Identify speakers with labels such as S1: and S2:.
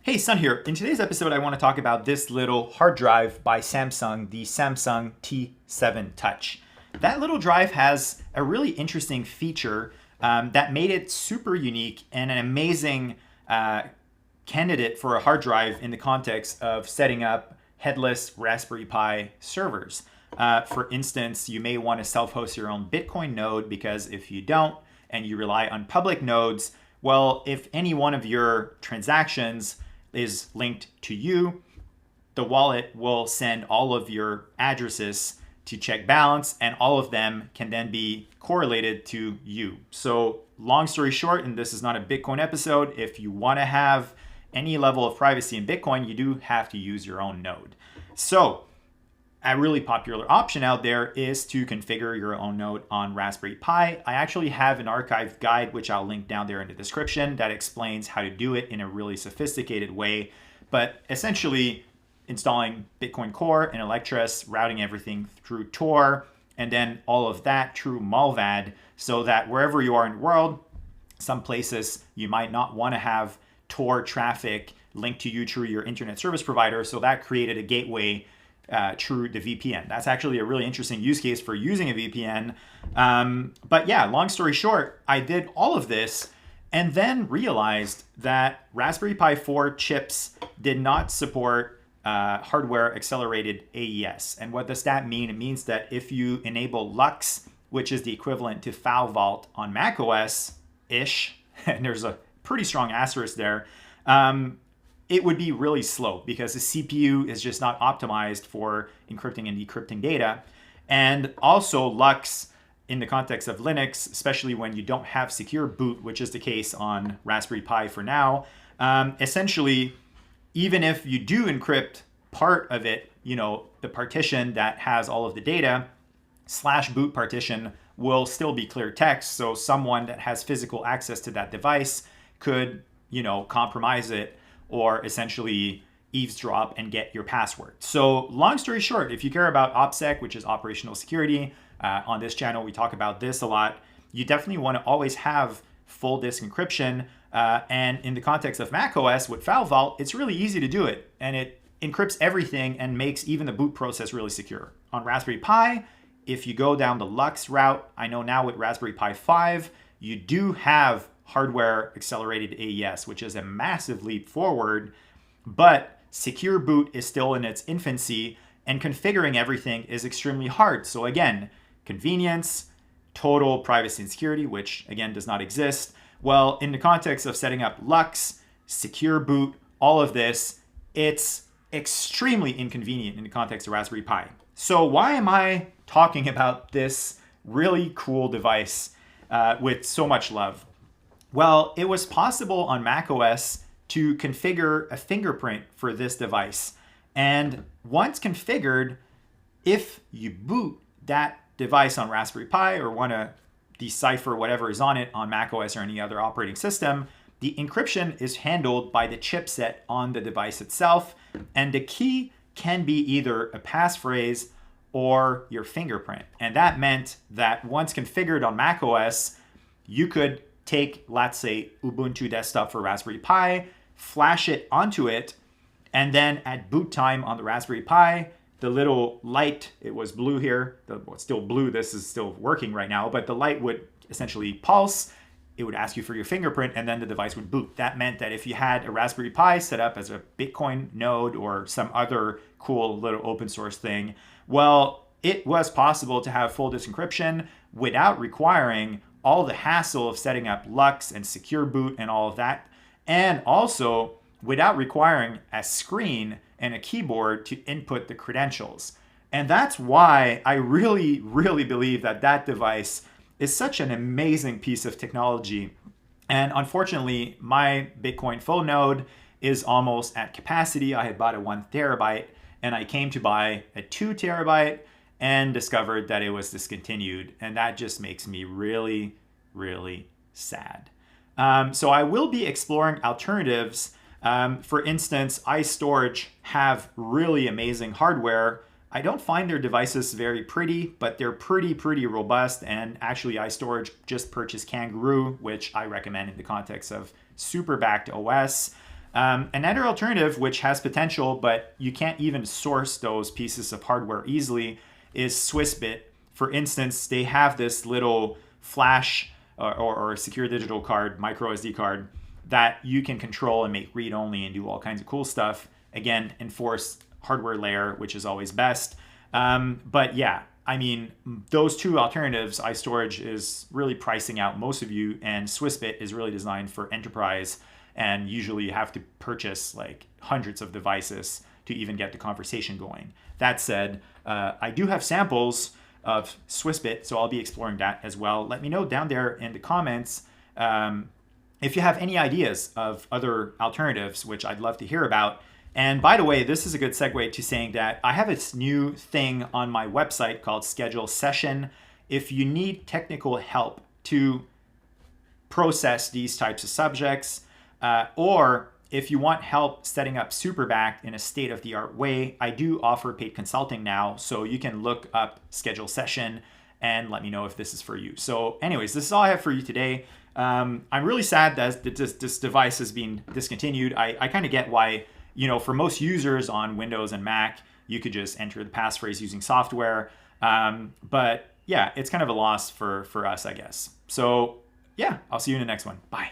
S1: Hey, Sun here. In today's episode, I want to talk about this little hard drive by Samsung, the Samsung T7 Touch. That little drive has a really interesting feature that made it super unique and an amazing candidate for a hard drive in the context of setting up headless Raspberry Pi servers. For instance, you may want to self-host your own Bitcoin node because if you don't and you rely on public nodes, well, if any one of your transactions is linked to you, the wallet will send all of your addresses to check balance, and all of them can then be correlated to you. So long story short, and this is not a Bitcoin episode, if you want to have any level of privacy in Bitcoin, you do have to use your own node. So a really popular option out there is to configure your own node on Raspberry Pi. I actually have an archived guide, which I'll link down there in the description, that explains how to do it in a really sophisticated way. But essentially, installing Bitcoin Core and Electris, routing everything through Tor, and then all of that through Malvad, so that wherever you are in the world, some places you might not want to have Tor traffic linked to you through your internet service provider. So that created a gateway through the VPN. That's actually a really interesting use case for using a VPN. But yeah, long story short, I did all of this and then realized that Raspberry Pi 4 chips did not support hardware accelerated AES. And what does that mean? It means that if you enable Lux, which is the equivalent to FileVault on macOS-ish, and there's a pretty strong asterisk there, it would be really slow because the CPU is just not optimized for encrypting and decrypting data. And also Lux, in the context of Linux, especially when you don't have secure boot, which is the case on Raspberry Pi for now, essentially, even if you do encrypt part of it, the partition that has all of the data, /boot partition will still be clear text. So someone that has physical access to that device could, compromise it or essentially eavesdrop and get your password. So long story short, if you care about OPSEC, which is operational security, on this channel, we talk about this a lot. You definitely want to always have full disk encryption. And in the context of macOS with FileVault, it's really easy to do it. And it encrypts everything and makes even the boot process really secure. On Raspberry Pi, if you go down the Lux route, I know now with Raspberry Pi 5, you do have hardware accelerated AES, which is a massive leap forward, but secure boot is still in its infancy and configuring everything is extremely hard. So again, convenience, total privacy and security, which again does not exist. Well, in the context of setting up Lux, secure boot, all of this, it's extremely inconvenient in the context of Raspberry Pi. So why am I talking about this really cool device with so much love? Well, it was possible on macOS to configure a fingerprint for this device. And once configured, if you boot that device on Raspberry Pi or want to decipher whatever is on it on macOS or any other operating system, the encryption is handled by the chipset on the device itself. And the key can be either a passphrase or your fingerprint. And that meant that once configured on macOS, you could take, let's say, Ubuntu desktop for Raspberry Pi, flash it onto it, and then at boot time on the Raspberry Pi, the little light, it was blue here, it's still blue, this is still working right now, but the light would essentially pulse, it would ask you for your fingerprint, and then the device would boot. That meant that if you had a Raspberry Pi set up as a Bitcoin node or some other cool little open source thing, well, it was possible to have full disk encryption without requiring all the hassle of setting up Lux and secure boot and all of that, and also without requiring a screen and a keyboard to input the credentials. And that's why I really, really believe that that device is such an amazing piece of technology. And unfortunately, my Bitcoin full node is almost at capacity. I had bought a 1 terabyte and I came to buy a 2 terabyte and discovered that it was discontinued. And that just makes me really, really sad. So I will be exploring alternatives. For instance, iStorage have really amazing hardware. I don't find their devices very pretty, but they're pretty robust. And actually, iStorage just purchased Kangaroo, which I recommend in the context of super backed OS. Another alternative, which has potential, but you can't even source those pieces of hardware easily, is Swissbit. For instance, they have this little flash or secure digital card, micro SD card, that you can control and make read-only and do all kinds of cool stuff. Again, enforce hardware layer, which is always best. But yeah, I mean, those two alternatives, iStorage is really pricing out most of you, and Swissbit is really designed for enterprise. And usually you have to purchase like hundreds of devices to even get the conversation going. That said, I do have samples of Swissbit, so I'll be exploring that as well. Let me know down there in the comments if you have any ideas of other alternatives, which I'd love to hear about. And by the way, this is a good segue to saying that I have this new thing on my website called Schedule Session. If you need technical help to process these types of subjects, or if you want help setting up Superback in a state-of-the-art way, I do offer paid consulting now, so you can look up Schedule Session and let me know if this is for you. So anyways, this is all I have for you today. I'm really sad that this device is being discontinued. I kind of get why, for most users on Windows and Mac, you could just enter the passphrase using software. But yeah, it's kind of a loss for us, I guess. So yeah, I'll see you in the next one. Bye.